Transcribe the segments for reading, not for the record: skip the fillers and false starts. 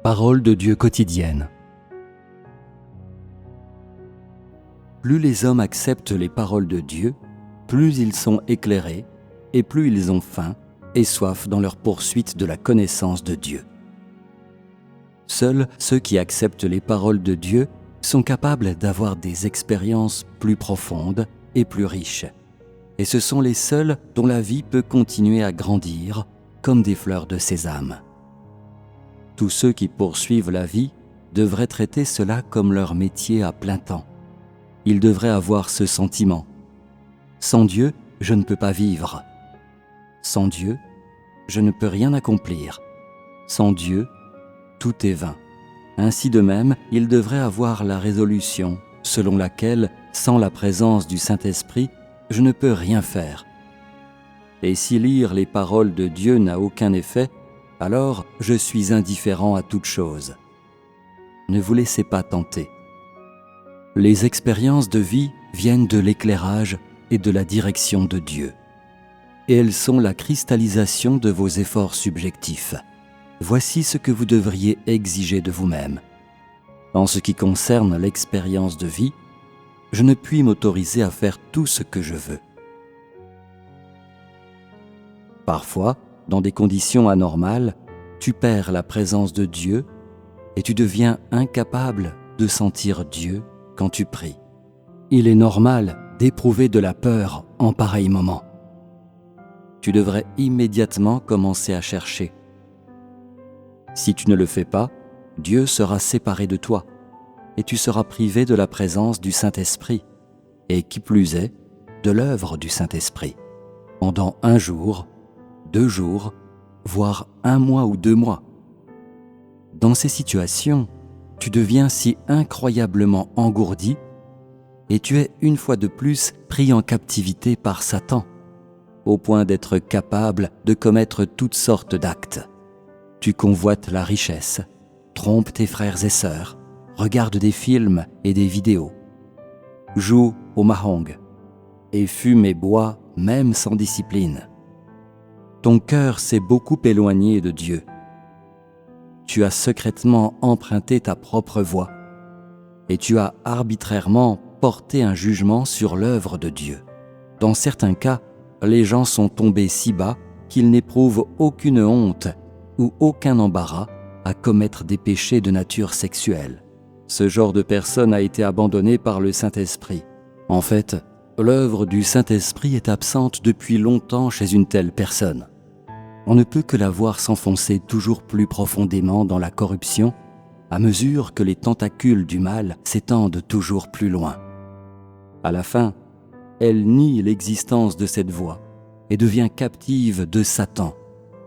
Parole de Dieu quotidienne. Plus les hommes acceptent les paroles de Dieu, plus ils sont éclairés et plus ils ont faim et soif dans leur poursuite de la connaissance de Dieu. Seuls ceux qui acceptent les paroles de Dieu sont capables d'avoir des expériences plus profondes et plus riches. Et ce sont les seuls dont la vie peut continuer à grandir comme des fleurs de sésame. Tous ceux qui poursuivent la vie devraient traiter cela comme leur métier à plein temps. Ils devraient avoir ce sentiment. Sans Dieu, je ne peux pas vivre. Sans Dieu, je ne peux rien accomplir. Sans Dieu, tout est vain. Ainsi de même, ils devraient avoir la résolution selon laquelle, sans la présence du Saint-Esprit, je ne peux rien faire. Et si lire les paroles de Dieu n'a aucun effet, alors je suis indifférent à toute chose. Ne vous laissez pas tenter. Les expériences de vie viennent de l'éclairage et de la direction de Dieu. Et elles sont la cristallisation de vos efforts subjectifs. Voici ce que vous devriez exiger de vous-même. En ce qui concerne l'expérience de vie, je ne puis m'autoriser à faire tout ce que je veux. Parfois, dans des conditions anormales, tu perds la présence de Dieu et tu deviens incapable de sentir Dieu quand tu pries. Il est normal d'éprouver de la peur en pareil moment. Tu devrais immédiatement commencer à chercher. Si tu ne le fais pas, Dieu sera séparé de toi et tu seras privé de la présence du Saint-Esprit et qui plus est, de l'œuvre du Saint-Esprit. Pendant 1 jour, 2 jours, voire 1 mois ou 2 mois. Dans ces situations, tu deviens si incroyablement engourdi et tu es une fois de plus pris en captivité par Satan, au point d'être capable de commettre toutes sortes d'actes. Tu convoites la richesse, trompes tes frères et sœurs, regardes des films et des vidéos, joues au mahjong et fumes et bois même sans discipline. Ton cœur s'est beaucoup éloigné de Dieu. Tu as secrètement emprunté ta propre voie et tu as arbitrairement porté un jugement sur l'œuvre de Dieu. Dans certains cas, les gens sont tombés si bas qu'ils n'éprouvent aucune honte ou aucun embarras à commettre des péchés de nature sexuelle. Ce genre de personne a été abandonné par le Saint-Esprit. En fait, l'œuvre du Saint-Esprit est absente depuis longtemps chez une telle personne. On ne peut que la voir s'enfoncer toujours plus profondément dans la corruption à mesure que les tentacules du mal s'étendent toujours plus loin. À la fin, elle nie l'existence de cette voie et devient captive de Satan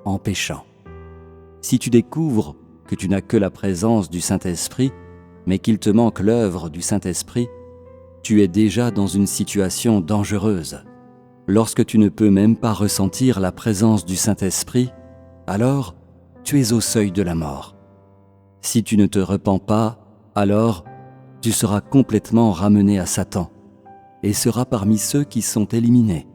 en péchant. Si tu découvres que tu n'as que la présence du Saint-Esprit, mais qu'il te manque l'œuvre du Saint-Esprit, tu es déjà dans une situation dangereuse. Lorsque tu ne peux même pas ressentir la présence du Saint-Esprit, alors tu es au seuil de la mort. Si tu ne te repens pas, alors tu seras complètement ramené à Satan et seras parmi ceux qui sont éliminés.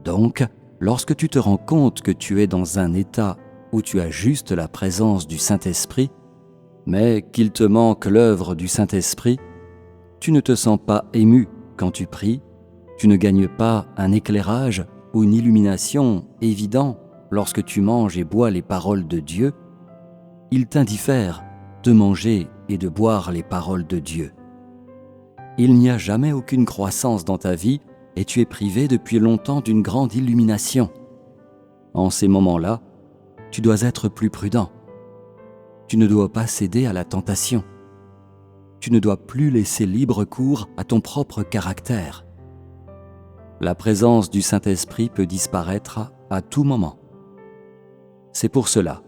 Donc, lorsque tu te rends compte que tu es dans un état où tu as juste la présence du Saint-Esprit, mais qu'il te manque l'œuvre du Saint-Esprit, tu ne te sens pas ému quand tu pries, tu ne gagnes pas un éclairage ou une illumination évident lorsque tu manges et bois les paroles de Dieu, il t'indiffère de manger et de boire les paroles de Dieu. Il n'y a jamais aucune croissance dans ta vie et tu es privé depuis longtemps d'une grande illumination. En ces moments-là, tu dois être plus prudent. Tu ne dois pas céder à la tentation. Tu ne dois plus laisser libre cours à ton propre caractère. La présence du Saint-Esprit peut disparaître à tout moment. C'est pour cela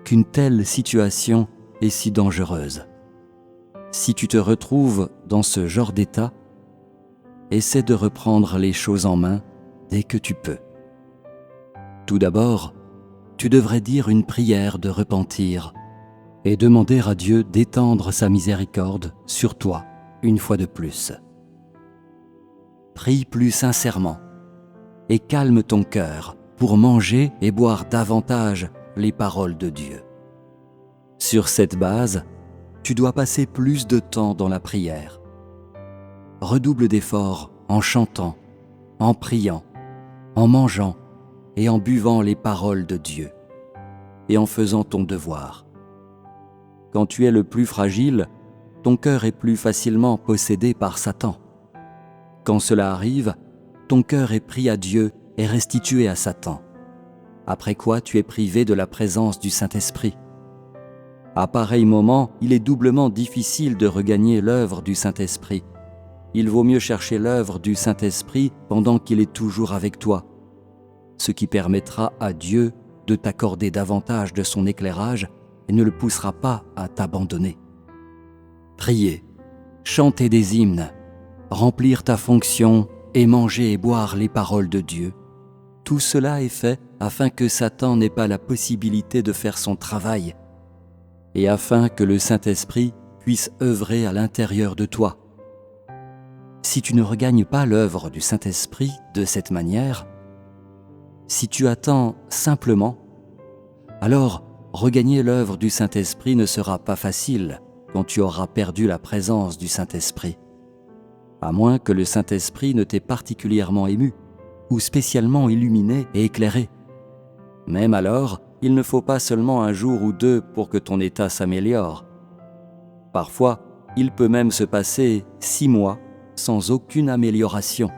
qu'une telle situation est si dangereuse. Si tu te retrouves dans ce genre d'état, essaie de reprendre les choses en main dès que tu peux. Tout d'abord, tu devrais dire une prière de repentir et demander à Dieu d'étendre sa miséricorde sur toi une fois de plus. Prie plus sincèrement et calme ton cœur pour manger et boire davantage les paroles de Dieu. Sur cette base, tu dois passer plus de temps dans la prière. Redouble d'efforts en chantant, en priant, en mangeant et en buvant les paroles de Dieu, et en faisant ton devoir. Quand tu es le plus fragile, ton cœur est plus facilement possédé par Satan. Quand cela arrive, ton cœur est pris à Dieu et restitué à Satan, après quoi tu es privé de la présence du Saint-Esprit. À pareil moment, il est doublement difficile de regagner l'œuvre du Saint-Esprit. Il vaut mieux chercher l'œuvre du Saint-Esprit pendant qu'il est toujours avec toi, ce qui permettra à Dieu de t'accorder davantage de son éclairage et ne le poussera pas à t'abandonner. Prier, chanter des hymnes, remplir ta fonction et manger et boire les paroles de Dieu, tout cela est fait afin que Satan n'ait pas la possibilité de faire son travail et afin que le Saint-Esprit puisse œuvrer à l'intérieur de toi. Si tu ne regagnes pas l'œuvre du Saint-Esprit de cette manière, si tu attends simplement, alors regagner l'œuvre du Saint-Esprit ne sera pas facile quand tu auras perdu la présence du Saint-Esprit, à moins que le Saint-Esprit ne t'ait particulièrement ému ou spécialement illuminé et éclairé. Même alors, il ne faut pas seulement un jour ou deux pour que ton état s'améliore. Parfois, il peut même se passer 6 mois sans aucune amélioration.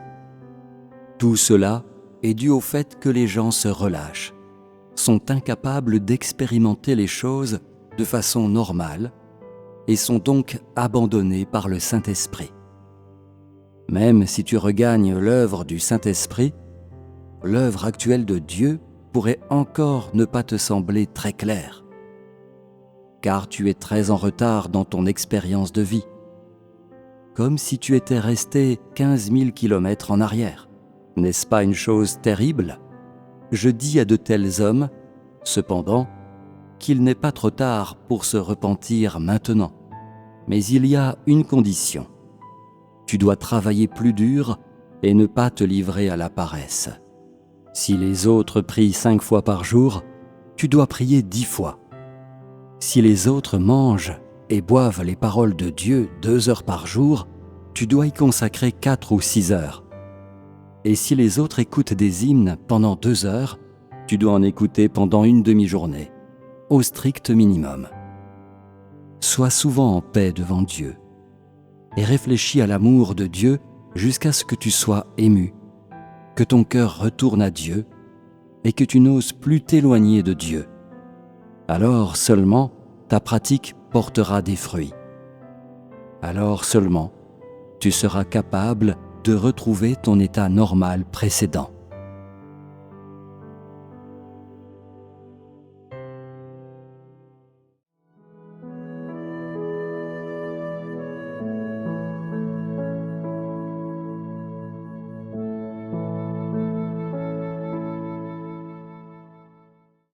Tout cela est dû au fait que les gens se relâchent, sont incapables d'expérimenter les choses de façon normale et sont donc abandonnés par le Saint-Esprit. Même si tu regagnes l'œuvre du Saint-Esprit, l'œuvre actuelle de Dieu pourrait encore ne pas te sembler très claire, car tu es très en retard dans ton expérience de vie, comme si tu étais resté 15 000 kilomètres en arrière. N'est-ce pas une chose terrible ? Je dis à de tels hommes, cependant, qu'il n'est pas trop tard pour se repentir maintenant. Mais il y a une condition. Tu dois travailler plus dur et ne pas te livrer à la paresse. Si les autres prient 5 fois par jour, tu dois prier 10 fois. Si les autres mangent et boivent les paroles de Dieu 2 heures par jour, tu dois y consacrer 4 ou 6 heures. Et si les autres écoutent des hymnes pendant 2 heures, tu dois en écouter pendant une demi-journée, au strict minimum. Sois souvent en paix devant Dieu et réfléchis à l'amour de Dieu jusqu'à ce que tu sois ému, que ton cœur retourne à Dieu et que tu n'oses plus t'éloigner de Dieu. Alors seulement ta pratique portera des fruits. Alors seulement tu seras capable de retrouver ton état normal précédent.